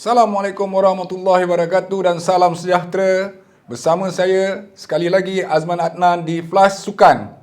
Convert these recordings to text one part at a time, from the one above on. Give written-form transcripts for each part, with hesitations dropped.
Assalamualaikum warahmatullahi wabarakatuh dan salam sejahtera. Bersama saya sekali lagi Azman Adnan di Flash Sukan.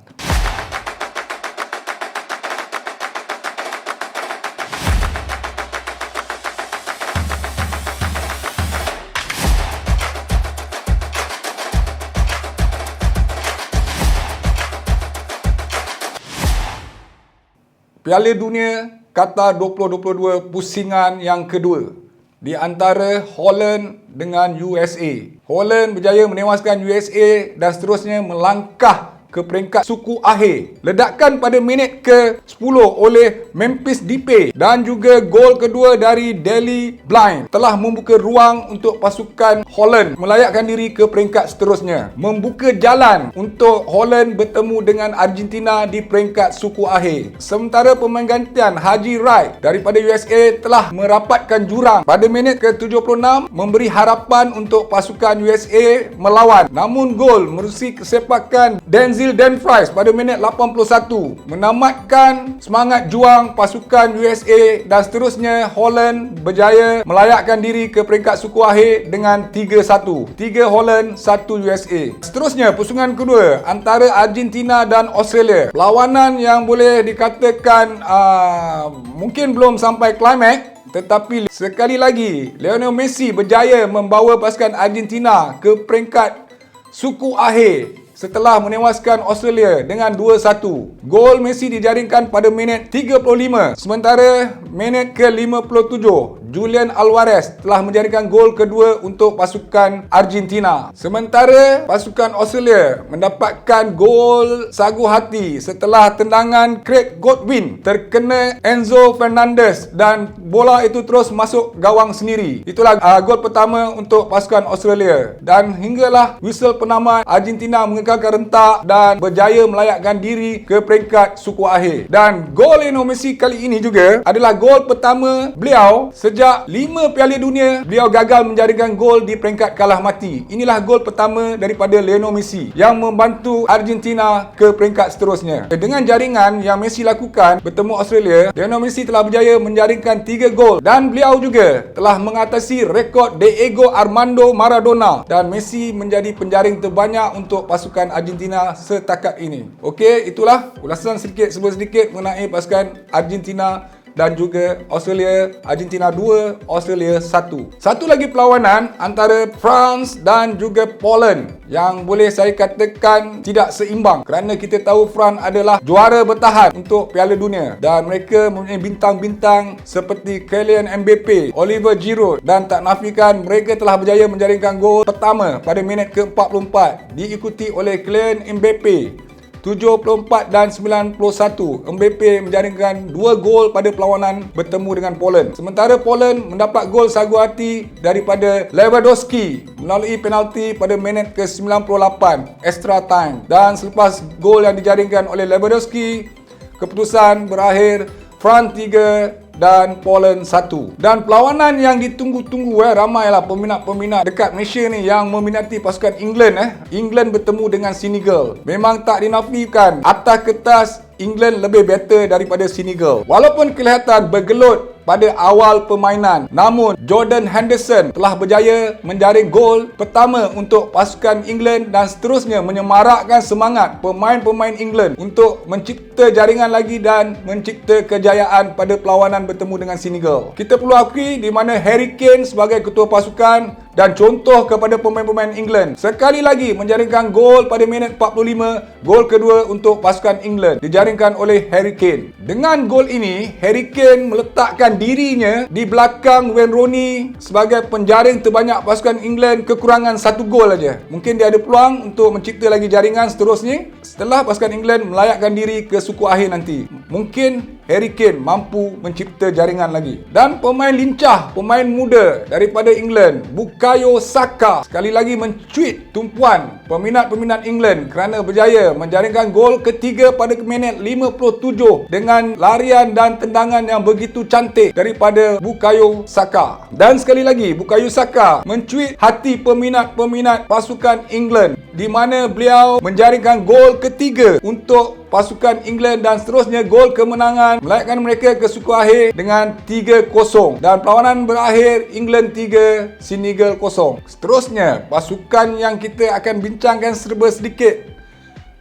Piala Dunia Qatar 2022 pusingan yang kedua di antara Holland dengan USA. Holland berjaya menewaskan USA dan seterusnya melangkah ke peringkat suku akhir. Ledakan pada minit ke-10 oleh Memphis Depay dan juga gol kedua dari Daley Blind telah membuka ruang untuk pasukan Holland melayakkan diri ke peringkat seterusnya. Membuka jalan untuk Holland bertemu dengan Argentina di peringkat suku akhir. Sementara pemain gantian Haji Wright daripada USA telah merapatkan jurang pada minit ke-76 memberi harapan untuk pasukan USA melawan. Namun gol menerusi kesepakan Denzel Dumfries pada minit 81 menamatkan semangat juang pasukan USA dan seterusnya Holland berjaya melayakkan diri ke peringkat suku akhir dengan 3-1. 3 Holland, 1 USA. Seterusnya pusingan kedua antara Argentina dan Australia. Perlawanan yang boleh dikatakan mungkin belum sampai klimaks, tetapi sekali lagi Lionel Messi berjaya membawa pasukan Argentina ke peringkat suku akhir setelah menewaskan Australia dengan 2-1. Gol Messi dijaringkan pada minit 35. Sementara minit ke-57, Julian Alvarez telah menjaringkan gol kedua untuk pasukan Argentina. Sementara pasukan Australia mendapatkan gol sagu hati setelah tendangan Craig Godwin terkena Enzo Fernandez dan bola itu terus masuk gawang sendiri. Itulah gol pertama untuk pasukan Australia. Dan hinggalah whistle penamat, Argentina mengekalkan rentak dan berjaya melayakkan diri ke peringkat suku akhir. Dan gol Lionel Messi kali ini juga adalah gol pertama beliau sejak 5 Piala Dunia beliau gagal menjaringkan gol di peringkat kalah mati. Inilah gol pertama daripada Lionel Messi yang membantu Argentina ke peringkat seterusnya. Dengan jaringan yang Messi lakukan bertemu Australia, Lionel Messi telah berjaya menjaringkan 3 gol dan beliau juga telah mengatasi rekod Diego Armando Maradona dan Messi menjadi penjaring terbanyak untuk pasukan Argentina setakat ini. Okey, itulah ulasan sedikit mengenai pasukan Argentina dan juga Australia. Argentina 2, Australia 1. Satu lagi perlawanan antara France dan juga Poland yang boleh saya katakan tidak seimbang kerana kita tahu France adalah juara bertahan untuk Piala Dunia dan mereka mempunyai bintang-bintang seperti Kylian Mbappe, Oliver Giroud dan tak nafikan mereka telah berjaya menjaringkan gol pertama pada minit ke-44 diikuti oleh Kylian Mbappe 74 dan 91. Mbappe menjaringkan 2 gol pada perlawanan bertemu dengan Poland. Sementara Poland mendapat gol sagu hati daripada Lewandowski melalui penalti pada minit ke-98 extra time. Dan selepas gol yang dijaringkan oleh Lewandowski, keputusan berakhir France 3 dan Poland 1. Dan perlawanan yang ditunggu-tunggu ramailah peminat-peminat dekat Malaysia ni yang meminati pasukan England England bertemu dengan Senegal. Memang tak dinafikan atas kertas England lebih better daripada Senegal. Walaupun kelihatan bergelut pada awal permainan, namun Jordan Henderson telah berjaya menjaring gol pertama untuk pasukan England dan seterusnya menyemarakkan semangat pemain-pemain England untuk mencipta jaringan lagi dan mencipta kejayaan pada perlawanan bertemu dengan Senegal. Kita perlu akui di mana Harry Kane sebagai ketua pasukan dan contoh kepada pemain-pemain England sekali lagi menjaringkan gol pada minit 45, gol kedua untuk pasukan England dijaringkan oleh Harry Kane. Dengan gol ini, Harry Kane meletakkan dirinya di belakang Wayne Rooney sebagai penjaring terbanyak pasukan England, kekurangan 1 gol saja. Mungkin dia ada peluang untuk mencipta lagi jaringan seterusnya setelah pasukan England melayakkan diri ke suku akhir nanti. Mungkin Harry Kane mampu mencipta jaringan lagi. Dan pemain lincah, pemain muda daripada England, Bukayo Saka sekali lagi mencuit tumpuan peminat-peminat England kerana berjaya menjaringkan gol ketiga pada minit 57 dengan larian dan tendangan yang begitu cantik daripada Bukayo Saka. Dan sekali lagi Bukayo Saka mencuit hati peminat-peminat pasukan England di mana beliau menjaringkan gol ketiga untuk pasukan England dan seterusnya gol kemenangan melayakkan mereka ke suku akhir dengan 3-0 dan perlawanan berakhir England 3, Senegal 0. Seterusnya, pasukan yang kita akan bincangkan serba sedikit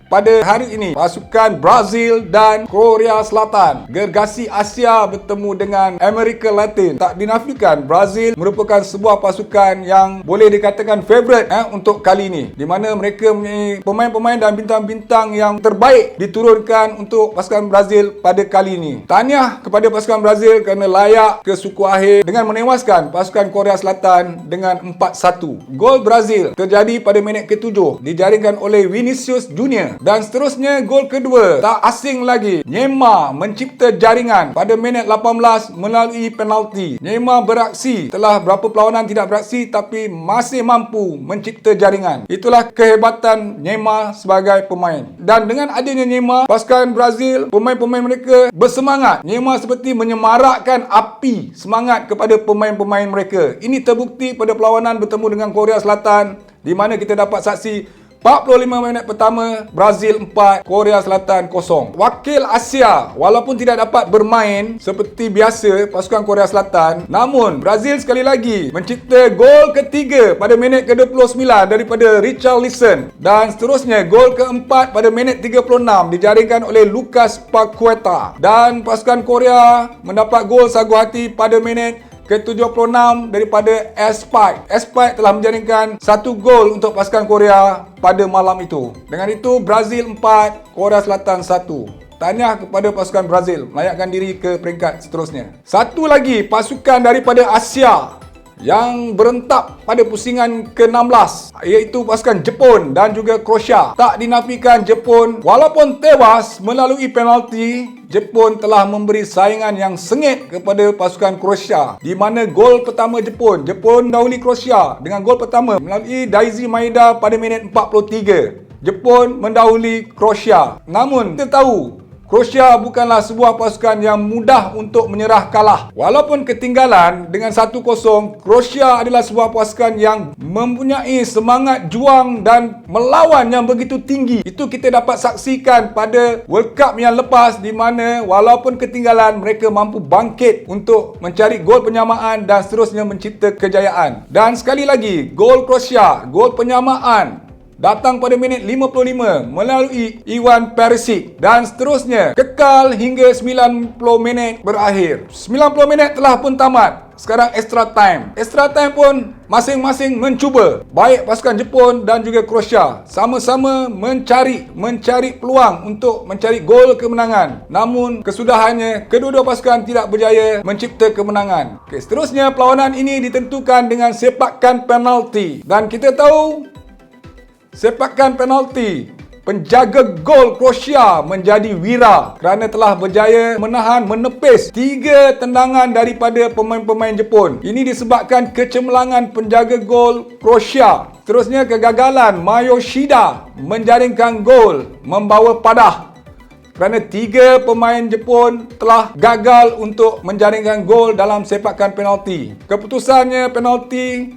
pada hari ini, pasukan Brazil dan Korea Selatan. Gergasi Asia bertemu dengan Amerika Latin. Tak dinafikan, Brazil merupakan sebuah pasukan yang boleh dikatakan favourite untuk kali ini, di mana mereka mempunyai pemain-pemain dan bintang-bintang yang terbaik diturunkan untuk pasukan Brazil pada kali ini. Tahniah kepada pasukan Brazil kerana layak ke suku akhir dengan menewaskan pasukan Korea Selatan dengan 4-1. Gol Brazil terjadi pada minit ke-7, dijaringkan oleh Vinicius Junior. Dan seterusnya gol kedua tak asing lagi, Neymar mencipta jaringan pada minit 18 melalui penalti. Neymar beraksi setelah berapa perlawanan tidak beraksi tapi masih mampu mencipta jaringan. Itulah kehebatan Neymar sebagai pemain. Dan dengan adanya Neymar, pasukan Brazil, pemain-pemain mereka bersemangat. Neymar seperti menyemarakkan api semangat kepada pemain-pemain mereka. Ini terbukti pada perlawanan bertemu dengan Korea Selatan, di mana kita dapat saksi 45 minit pertama, Brazil 4, Korea Selatan 0. Wakil Asia, walaupun tidak dapat bermain seperti biasa pasukan Korea Selatan, namun Brazil sekali lagi mencipta gol ketiga pada minit ke-29 daripada Richarlison. Dan seterusnya, gol keempat pada minit 36 dijaringkan oleh Lucas Paqueta. Dan pasukan Korea mendapat gol sagu hati pada minit ke-76 daripada Espike. Espike telah menjaringkan satu gol untuk pasukan Korea pada malam itu. Dengan itu, Brazil 4, Korea Selatan 1. Tahniah kepada pasukan Brazil melayakkan diri ke peringkat seterusnya. Satu lagi pasukan daripada Asia yang berentap pada pusingan ke-16, iaitu pasukan Jepun dan juga Croatia. Tak dinafikan, Jepun walaupun tewas melalui penalti, Jepun telah memberi saingan yang sengit kepada pasukan Croatia, di mana gol pertama Jepun mendahului Croatia dengan gol pertama melalui Daiji Maeda pada minit 43. Jepun mendahului Croatia. Namun kita tahu Croatia bukanlah sebuah pasukan yang mudah untuk menyerah kalah. Walaupun ketinggalan dengan 1-0, Croatia adalah sebuah pasukan yang mempunyai semangat juang dan melawan yang begitu tinggi. Itu kita dapat saksikan pada World Cup yang lepas, di mana walaupun ketinggalan, mereka mampu bangkit untuk mencari gol penyamaan dan seterusnya mencipta kejayaan. Dan sekali lagi, gol Croatia, gol penyamaan datang pada minit 55 melalui Ivan Perisic dan seterusnya kekal hingga 90 minit berakhir. 90 minit telah pun tamat. Sekarang extra time. Extra time pun masing-masing mencuba. Baik pasukan Jepun dan juga Croatia sama-sama mencari peluang untuk mencari gol kemenangan. Namun kesudahannya kedua-dua pasukan tidak berjaya mencipta kemenangan. Seterusnya perlawanan ini ditentukan dengan sepakan penalti. Dan kita tahu sepakan penalti, penjaga gol Croatia menjadi wira kerana telah berjaya menepis 3 tendangan daripada pemain-pemain Jepun. Ini disebabkan kecemerlangan penjaga gol Croatia. Terusnya kegagalan Mayoshida menjaringkan gol membawa padah kerana 3 pemain Jepun telah gagal untuk menjaringkan gol dalam sepakan penalti. Keputusannya penalti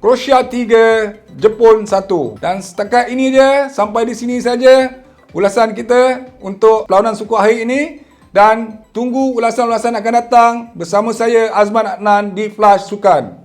Croatia 3, Jepun 1. Dan setakat ini je, sampai di sini saja ulasan kita untuk perlawanan suku akhir ini. Dan tunggu ulasan-ulasan akan datang bersama saya Azman Adnan di Flash Sukan.